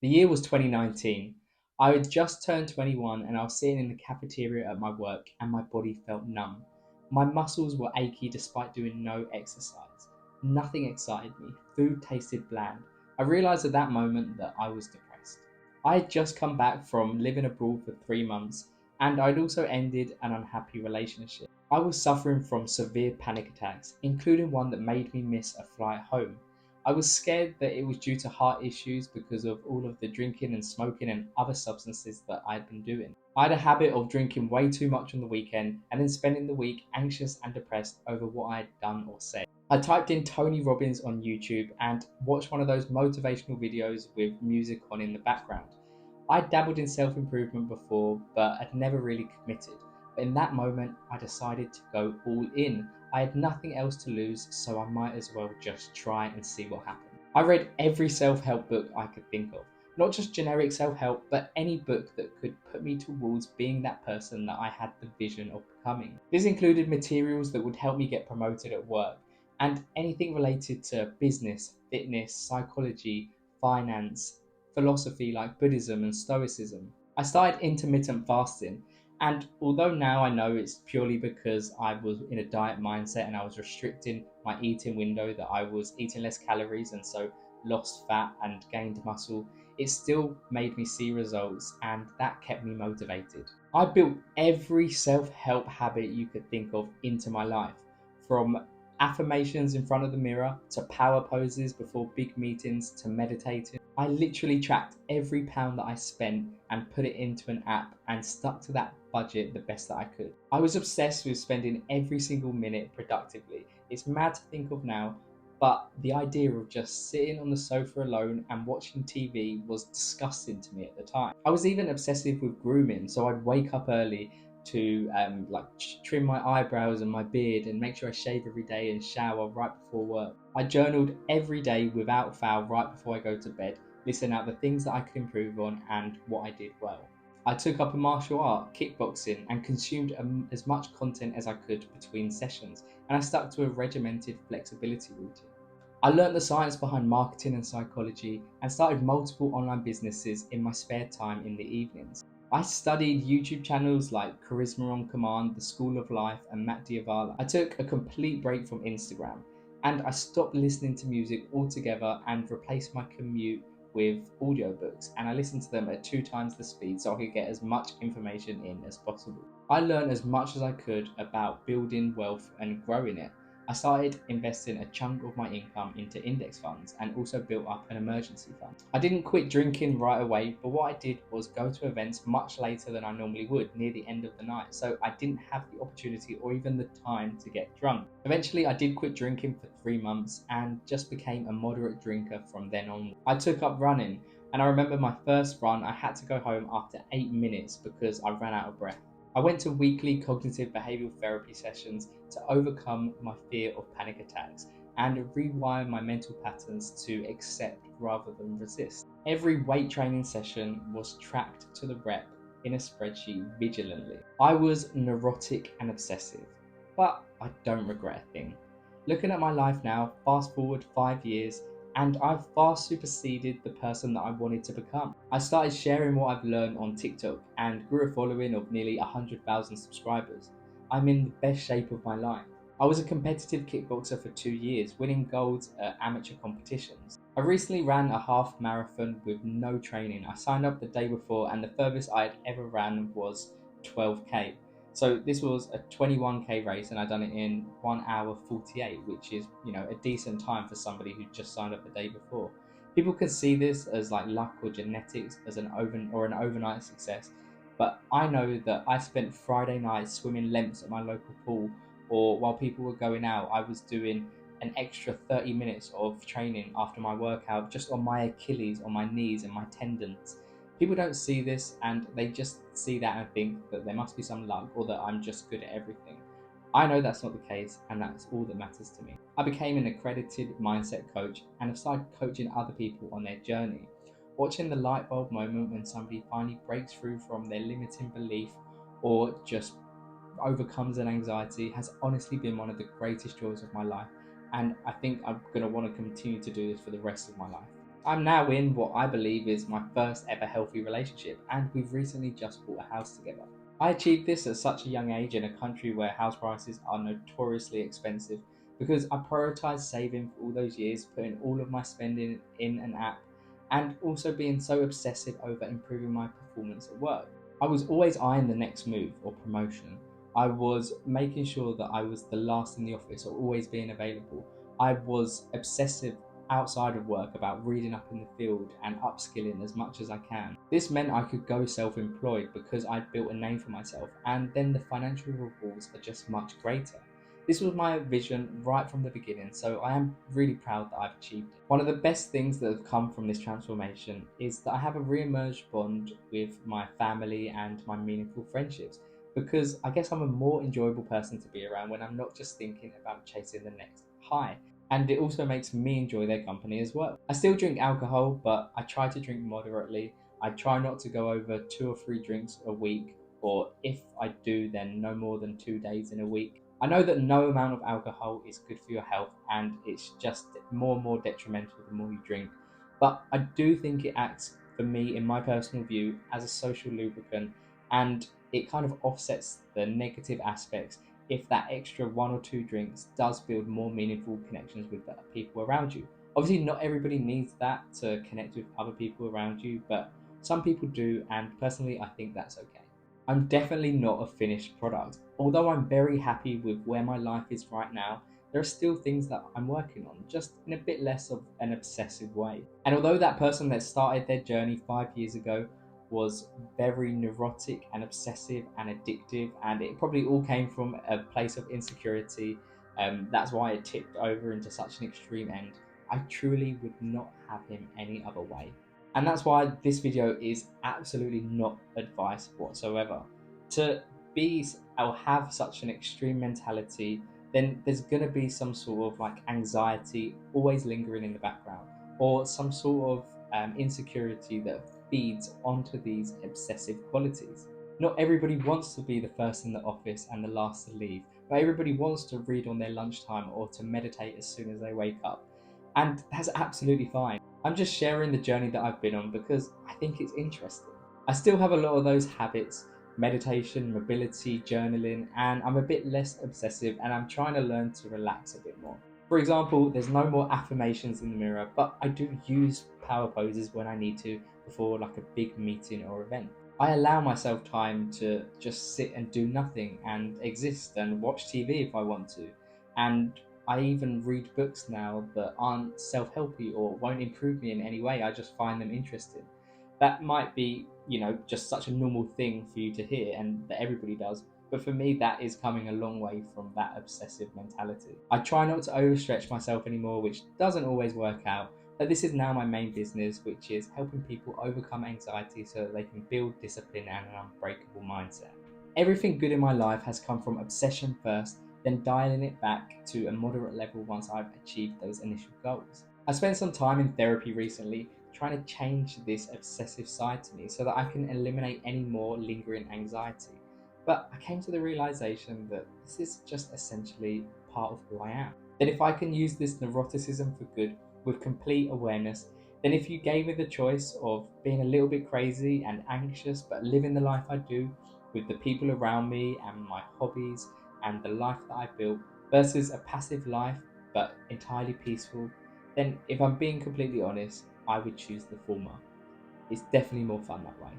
The year was 2019. I had just turned 21 and I was sitting in the cafeteria at my work and my body felt numb. My muscles were achy despite doing no exercise. Nothing excited me. Food tasted bland. I realised at that moment that I was depressed. I had just come back from living abroad for 3 months and I'd also ended an unhappy relationship. I was suffering from severe panic attacks, including one that made me miss a flight home. I was scared that it was due to heart issues because of all of the drinking and smoking and other substances that I'd been doing. I had a habit of drinking way too much on the weekend and then spending the week anxious and depressed over what I had done or said. I typed in Tony Robbins on YouTube and watched one of those motivational videos with music on in the background. I dabbled in self improvement before, but had never really committed. But in that moment, I decided to go all in. I had nothing else to lose, so I might as well just try and see what happened. I read every self help book I could think of, not just generic self help, but any book that could put me towards being that person that I had the vision of becoming. This included materials that would help me get promoted at work and anything related to business, fitness, psychology, finance, philosophy like Buddhism and Stoicism. I started intermittent fasting, and although now I know it's purely because I was in a diet mindset and I was restricting my eating window, that I was eating less calories and so lost fat and gained muscle, it still made me see results and that kept me motivated. I built every self help habit you could think of into my life, from affirmations in front of the mirror to power poses before big meetings to meditating. I literally tracked every pound that I spent and put it into an app and stuck to that budget the best that I could. I was obsessed with spending every single minute productively. It's mad to think of now, but the idea of just sitting on the sofa alone and watching TV was disgusting to me at the time. I was even obsessive with grooming, so I'd wake up early to trim my eyebrows and my beard and make sure I shave every day and shower right before work. I journaled every day without fail right before I go to bed, listing out the things that I could improve on and what I did well. I took up a martial art, kickboxing, and consumed as much content as I could between sessions, and I stuck to a regimented flexibility routine. I learnt the science behind marketing and psychology and started multiple online businesses in my spare time in the evenings. I studied YouTube channels like Charisma on Command, The School of Life, and Matt Diavala. I took a complete break from Instagram and I stopped listening to music altogether and replaced my commute with audiobooks, and I listened to them at 2 times the speed so I could get as much information in as possible. I learned as much as I could about building wealth and growing it. I started investing a chunk of my income into index funds and also built up an emergency fund. I didn't quit drinking right away, but what I did was go to events much later than I normally would, near the end of the night, so I didn't have the opportunity or even the time to get drunk. Eventually, I did quit drinking for 3 months and just became a moderate drinker from then on. I took up running, and I remember my first run, I had to go home after 8 minutes because I ran out of breath. I went to weekly cognitive behavioral therapy sessions to overcome my fear of panic attacks and rewire my mental patterns to accept rather than resist. Every weight training session was tracked to the rep in a spreadsheet vigilantly. I was neurotic and obsessive, but I don't regret a thing. Looking at my life now, fast forward 5 years, and I've far superseded the person that I wanted to become. I started sharing what I've learned on TikTok and grew a following of nearly 100,000 subscribers. I'm in the best shape of my life. I was a competitive kickboxer for 2 years, winning golds at amateur competitions. I recently ran a half marathon with no training. I signed up the day before, and the furthest I had ever ran was 12k. So this was a 21k race and I done it in 1 hour 48, which is, a decent time for somebody who just signed up the day before. People can see this as like luck or genetics, as an overnight success, but I know that I spent Friday night swimming lengths at my local pool, or while people were going out, I was doing an extra 30 minutes of training after my workout just on my Achilles, on my knees and my tendons. People don't see this and they just see that and think that there must be some luck or that I'm just good at everything. I know that's not the case, and that's all that matters to me. I became an accredited mindset coach and have started coaching other people on their journey. Watching the light bulb moment when somebody finally breaks through from their limiting belief or just overcomes an anxiety has honestly been one of the greatest joys of my life, and I think I'm going to want to continue to do this for the rest of my life. I'm now in what I believe is my first ever healthy relationship, and we've recently just bought a house together. I achieved this at such a young age in a country where house prices are notoriously expensive because I prioritised saving for all those years, putting all of my spending in an app, and also being so obsessive over improving my performance at work. I was always eyeing the next move or promotion. I was making sure that I was the last in the office or always being available. I was obsessive outside of work about reading up in the field and upskilling as much as I can. This meant I could go self employed because I'd built a name for myself, and then the financial rewards are just much greater. This was my vision right from the beginning, so I am really proud that I've achieved it. One of the best things that have come from this transformation is that I have a re-emerged bond with my family and my meaningful friendships, because I guess I'm a more enjoyable person to be around when I'm not just thinking about chasing the next high. And it also makes me enjoy their company as well. I still drink alcohol, but I try to drink moderately. I try not to go over 2 or 3 drinks a week, or if I do, then no more than 2 days in a week. I know that no amount of alcohol is good for your health, and it's just more and more detrimental the more you drink. But I do think it acts, for me, in my personal view, as a social lubricant, and it kind of offsets the negative aspects if that extra 1 or 2 drinks does build more meaningful connections with the people around you. Obviously, not everybody needs that to connect with other people around you, but some people do, and personally, I think that's okay. I'm definitely not a finished product. Although I'm very happy with where my life is right now, there are still things that I'm working on, just in a bit less of an obsessive way. And although that person that started their journey 5 years ago was very neurotic and obsessive and addictive, and it probably all came from a place of insecurity. That's why it tipped over into such an extreme end. I truly would not have him any other way. And that's why this video is absolutely not advice whatsoever. To be or have such an extreme mentality, then there's going to be some sort of like anxiety always lingering in the background, or some sort of insecurity that feeds onto these obsessive qualities. Not everybody wants to be the first in the office and the last to leave, but everybody wants to read on their lunchtime or to meditate as soon as they wake up. And that's absolutely fine. I'm just sharing the journey that I've been on because I think it's interesting. I still have a lot of those habits: meditation, mobility, journaling, and I'm a bit less obsessive and I'm trying to learn to relax a bit more. For example, there's no more affirmations in the mirror, but I do use power poses when I need to before like a big meeting or event. I allow myself time to just sit and do nothing and exist and watch TV if I want to. And I even read books now that aren't self-helpy or won't improve me in any way. I just find them interesting. That might be, just such a normal thing for you to hear and that everybody does. But for me, that is coming a long way from that obsessive mentality. I try not to overstretch myself anymore, which doesn't always work out. But this is now my main business, which is helping people overcome anxiety so that they can build discipline and an unbreakable mindset. Everything good in my life has come from obsession first, then dialing it back to a moderate level once I've achieved those initial goals. I spent some time in therapy recently trying to change this obsessive side to me so that I can eliminate any more lingering anxiety. But I came to the realization that this is just essentially part of who I am. That if I can use this neuroticism for good with complete awareness, then if you gave me the choice of being a little bit crazy and anxious but living the life I do with the people around me and my hobbies and the life that I built versus a passive life but entirely peaceful, then if I'm being completely honest, I would choose the former. It's definitely more fun that way.